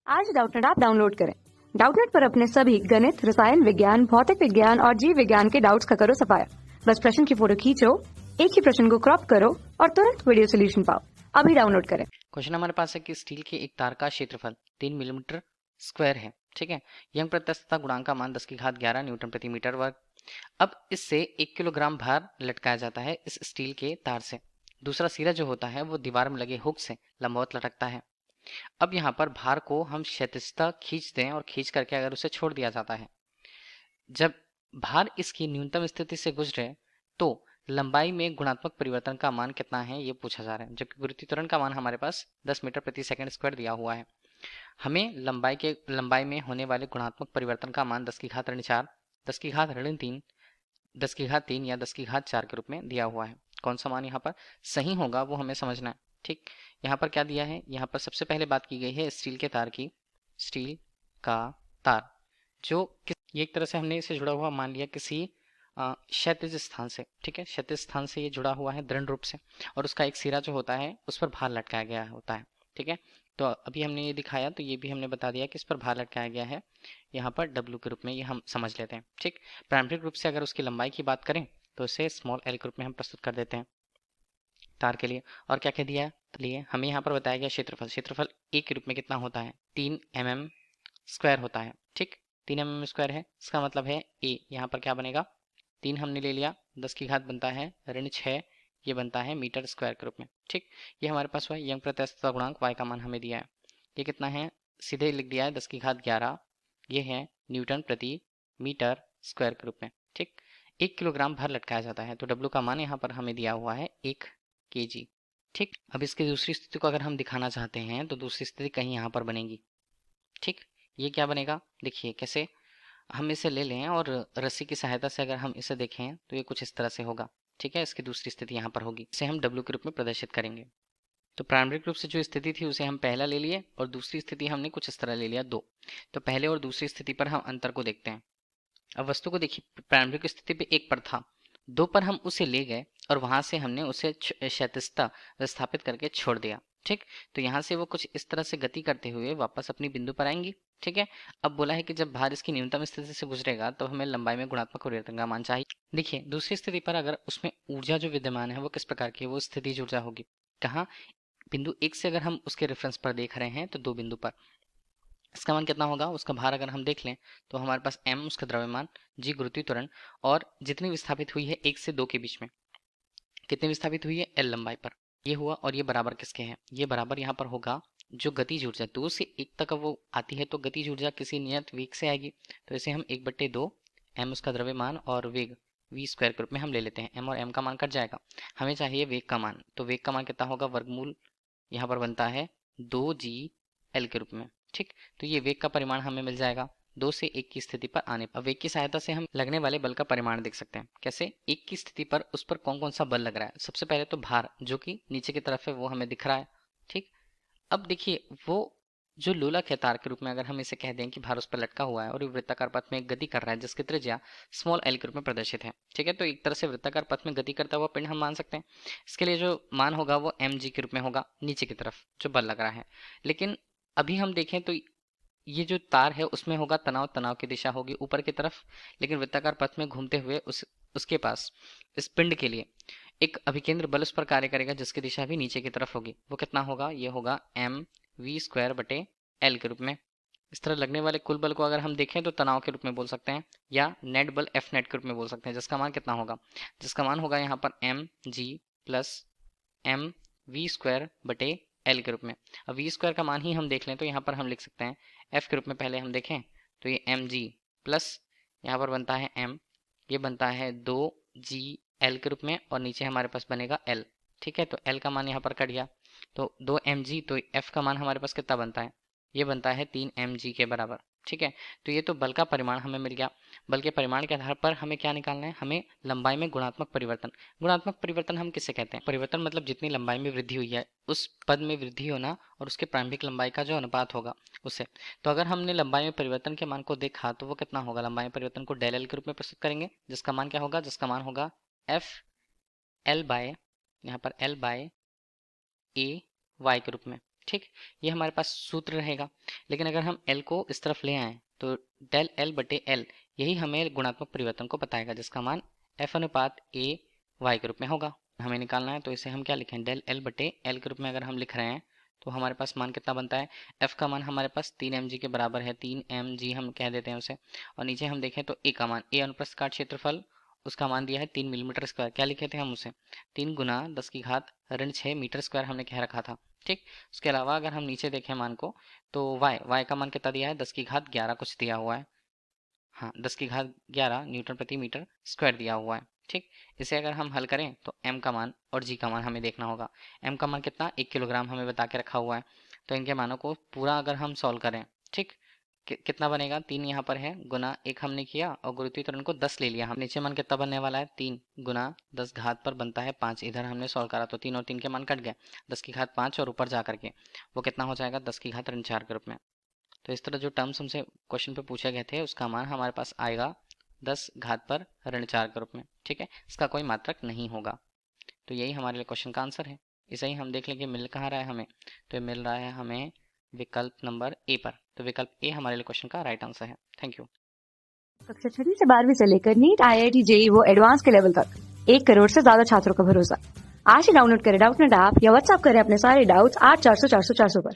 आज Doubtnut app download करें। Doubtnut पर अपने सभी गणित, रसायन विज्ञान, भौतिक विज्ञान और जीव विज्ञान के डाउट्स का करो सफाया। बस प्रश्न की फोटो खींचो, एक ही प्रश्न को क्रॉप करो और तुरंत वीडियो सोल्यूशन पाओ। अभी डाउनलोड करें। क्वेश्चन हमारे पास है कि स्टील के एक तार का क्षेत्रफल 3 मिलीमीटर स्क्वायर है। ठीक है, यंग प्रत्यस्तता गुणांक का मान 10 की घात 11 न्यूटन प्रति मीटर वर्ग। अब इससे 1 किलोग्राम भार लटकाया जाता है इस स्टील के तार से। दूसरा सिरा जो होता है वो दीवार में लगे हुक से लंबवत लटकता है। अब यहाँ पर भार को हम क्षैतिजता खींचते हैं और खींच करके अगर उसे छोड़ दिया जाता है, जब भार इसकी न्यूनतम स्थिति से गुजरे तो लंबाई में गुणात्मक परिवर्तन का मान कितना है ये पूछा जा रहा है, जबकि गुरुत्वीय त्वरण का मान हमारे पास 10 मीटर प्रति सेकंड स्क्वायर दिया हुआ है। हमें लंबाई में होने वाले गुणात्मक परिवर्तन का मान 10 की घात ऋण 4, 10 की घात ऋण 3, 10 की घात 3 या 10 की घात 4 के रूप में दिया हुआ है। कौन सा मान यहाँ पर सही होगा वो हमें समझना है। ठीक, यहाँ पर क्या दिया है, यहाँ पर सबसे पहले बात की गई है स्टील के तार की। स्टील का तार जो ये एक तरह से हमने इसे जुड़ा हुआ मान लिया किसी क्षैतिज स्थान से। ठीक है, क्षैतिज स्थान से ये जुड़ा हुआ है दृढ़ रूप से, और उसका एक सिरा जो होता है उस पर भार लटकाया गया होता है। ठीक है, तो अभी हमने ये दिखाया तो ये भी हमने बता दिया कि इस पर भार लटकाया गया है यहाँ पर W के रूप में, ये हम समझ लेते हैं। ठीक, प्रारंभिक रूप से अगर उसकी लंबाई की बात करें तो इसे स्मॉल l के रूप में हम प्रस्तुत कर देते हैं तार के लिए। और क्या कह दिया लिए हमें यहाँ पर बताया गया क्षेत्रफल, क्षेत्रफल A के रूप में कितना होता है 3 mm स्क्वायर होता है। ठीक, 3 mm स्क्वायर है, इसका मतलब है A यहाँ पर क्या बनेगा, 3 हमने ले लिया, 10 की घात बनता है ऋण 6, ये बनता है मीटर स्क्वायर के रूप में। ठीक, ये हमारे पास हुआ यंग प्रत्यस्तता गुणांक y का मान हमें दिया है, ये कितना है सीधे लिख दिया है 10 की घात 11, ये है न्यूटन प्रति मीटर स्क्वायर के रूप में। ठीक, 1 किलोग्राम भर लटकाया जाता है तो W का मान यहाँ पर हमें दिया हुआ है 1 kg। ठीक, अब इसकी दूसरी स्थिति को अगर हम दिखाना चाहते हैं तो दूसरी स्थिति कहीं यहाँ पर बनेगी। ठीक, ये क्या बनेगा देखिए कैसे, हम इसे ले लें और रस्सी की सहायता से अगर हम इसे देखें तो ये कुछ इस तरह से होगा। ठीक है, इसकी दूसरी स्थिति यहाँ पर होगी, इसे हम W के रूप में प्रदर्शित करेंगे। तो प्रारंभिक रूप से जो स्थिति थी उसे हम पहला ले लिए और दूसरी स्थिति हमने कुछ इस तरह ले लिया 2। तो पहले और दूसरी स्थिति पर हम अंतर को देखते हैं। अब वस्तु को देखिए, प्रारंभिक स्थिति पे 1 पर था, 2 पर हम उसे ले गए और वहां से हमने उसे क्षैतिजता विस्थापित करके छोड़ दिया। ठीक, तो यहाँ से वो कुछ इस तरह से गति करते हुए वापस अपनी बिंदु पर आएंगी। ठीक है, अब बोला है कि जब भार इसकी न्यूनतम स्थिति से गुजरेगा तो हमें लंबाई में गुणात्मक परिवर्तन का मान चाहिए। देखिए दूसरी स्थिति पर अगर उसमें ऊर्जा जो विद्यमान है वो किस प्रकार की है, वो स्थितिज ऊर्जा होगी। कहाँ, बिंदु 1 से अगर हम उसके रेफरेंस पर देख रहे हैं तो 2 बिंदु पर, इसका मान कितना होगा, उसका भार अगर हम देख लें तो हमारे पास m उसका द्रव्यमान, g गुरुत्वीय त्वरण, और जितनी विस्थापित हुई है 1 से 2 के बीच में कितनी विस्थापित हुई है l लंबाई पर, ये हुआ। और ये बराबर किसके हैं, ये बराबर यहाँ पर होगा जो गतिज ऊर्जा 2 से 1 तक वो आती है तो गतिज ऊर्जा किसी नियत वेग से आएगी, तो इसे हम 1/2 m उसका द्रव्यमान और वेग v स्क्वायर के रूप में हम ले लेते हैं। m और m का मान कट जाएगा, हमें चाहिए वेग का मान, तो वेग का मान कितना होगा, वर्गमूल यहाँ पर बनता है 2gl के रूप में। ठीक, तो ये वेग का परिमाण हमें मिल जाएगा 2 से 1 की स्थिति पर आने पर। वेग की सहायता से हम लगने वाले बल का परिमाण देख सकते हैं। कैसे, 1 की स्थिति पर उस पर कौन कौन सा बल लग रहा है, सबसे पहले तो भार जो कि नीचे की तरफ है वो हमें दिख रहा है। ठीक, अब देखिए वो जो लोलक है तार के रूप में, अगर हम इसे कह दें कि भार उस पर लटका हुआ है और ये वृत्ताकार पथ में गति कर रहा है जिसकी त्रिज्या स्मॉल l के रूप में प्रदर्शित है। ठीक है, तो एक तरह से वृत्ताकार पथ में गति करता हुआ पिंड हम मान सकते हैं। इसके लिए जो मान होगा वो mg के रूप में होगा, नीचे की तरफ जो बल लग रहा है। लेकिन अभी हम देखें तो ये जो तार है उसमें होगा तनाव, तनाव की दिशा होगी ऊपर की तरफ, लेकिन वृत्ताकार पथ में घूमते हुए उसके पास इस पिंड के लिए एक अभिकेंद्र बल उस पर कार्य करेगा जिसकी दिशा भी नीचे की तरफ होगी। वो कितना होगा, ये होगा mv स्क्वायर बटे l के रूप में। इस तरह लगने वाले कुल बल को अगर हम देखें तो तनाव के रूप में बोल सकते हैं या नेट बल F नेट के रूप में बोल सकते हैं, जिसका मान कितना होगा, जिसका मान होगा यहाँ पर mg प्लस mv स्क्वायर बटे l के रूप में। अब v स्क्वायर का मान ही हम देख लें तो यहाँ पर हम लिख सकते हैं f के रूप में, पहले हम देखें तो ये mg प्लस यहाँ पर बनता है m, ये बनता है 2gl के रूप में और नीचे हमारे पास बनेगा l। ठीक है, तो l का मान यहाँ पर कट गया तो 2mg, तो f का मान हमारे पास कितना बनता है, ये बनता है 3mg के बराबर। ठीक है, तो ये तो बल का परिमाण हमें मिल गया। बल के परिमाण के आधार पर हमें क्या निकालना है, हमें लंबाई में गुणात्मक परिवर्तन। गुणात्मक परिवर्तन हम किसे कहते हैं, परिवर्तन मतलब जितनी लंबाई में वृद्धि हुई है उस पद में वृद्धि होना और उसके प्रारंभिक लंबाई का जो अनुपात होगा उससे। तो अगर हमने लंबाई में परिवर्तन के मान को देखा तो वो कितना होगा, लंबाई में परिवर्तन को डेल एल के रूप में प्रस्तुत करेंगे, जिसका मान क्या होगा, जिसका मान होगा एफ एल बाय यहाँ पर एल बाय ए वाई के रूप में। ठीक, ये हमारे पास सूत्र रहेगा। लेकिन अगर हम l को इस तरफ ले आए तो डेल l बटे l यही हमें गुणात्मक परिवर्तन को बताएगा, जिसका मान f अनुपात a y के रूप में होगा। हमें निकालना है तो इसे हम क्या लिखें, डेल l बटे l के रूप में अगर हम लिख रहे हैं तो हमारे पास मान कितना बनता है, f का मान हमारे पास 3 mg के बराबर है, 3 mg हम कह देते हैं उसे। और नीचे हम देखें तो a का मान, a अनुप्रस्थ काट क्षेत्रफल, उसका मान दिया है 3 मिलीमीटर स्क्वायर। क्या लिखे थे हम उसे, 3 गुना 10 की घात ऋण 6 मीटर स्क्वायर हमने कह रखा था। ठीक, उसके अलावा अगर हम नीचे देखें मान को तो y का मान कितना दिया है, 10 की घात 11 कुछ दिया हुआ है। हाँ, 10 की घात 11 न्यूटन प्रति मीटर स्क्वायर दिया हुआ है। ठीक, इसे अगर हम हल करें तो m का मान और g का मान हमें देखना होगा। m का मान कितना, 1 किलोग्राम हमें बता के रखा हुआ है। तो इनके मानों को पूरा अगर हम सॉल्व करें, ठीक, कितना बनेगा, 3 यहाँ पर है, गुना 1 हमने किया और गुरुत्वीय त्वरण को 10 ले लिया हम। नीचे मान कितना बनने वाला है, 3 गुना 10 घात पर बनता है 5। इधर हमने सॉल्व करा तो 3 और 3 के मान कट गए, 10 की घात 5 और ऊपर जा करके वो कितना हो जाएगा, 10 की घात ऋण 4 के रूप में। तो इस तरह जो टर्म्स हमसे क्वेश्चन पे पूछे गए थे उसका मान हमारे पास आएगा 10 घात पर ऋण 4 के रूप में। ठीक है, इसका कोई मात्रक नहीं होगा। तो यही हमारे लिए क्वेश्चन का आंसर है। इसे ही हम देख लेंगे मिल कहाँ रहा है हमें, तो मिल रहा है हमें विकल्प नंबर ए पर। तो विकल्प ए हमारे लिए क्वेश्चन का राइट आंसर है। Thank you. कक्षा 6 से 12वीं से लेकर नीट, IIT, JEE वो एडवांस के लेवल तक 1 करोड़ से ज्यादा छात्रों का भरोसा। आज ही डाउनलोड करें डाउटनेट ऐप या व्हाट्सएप करें अपने सारे डाउट्स 8400 400 400 पर।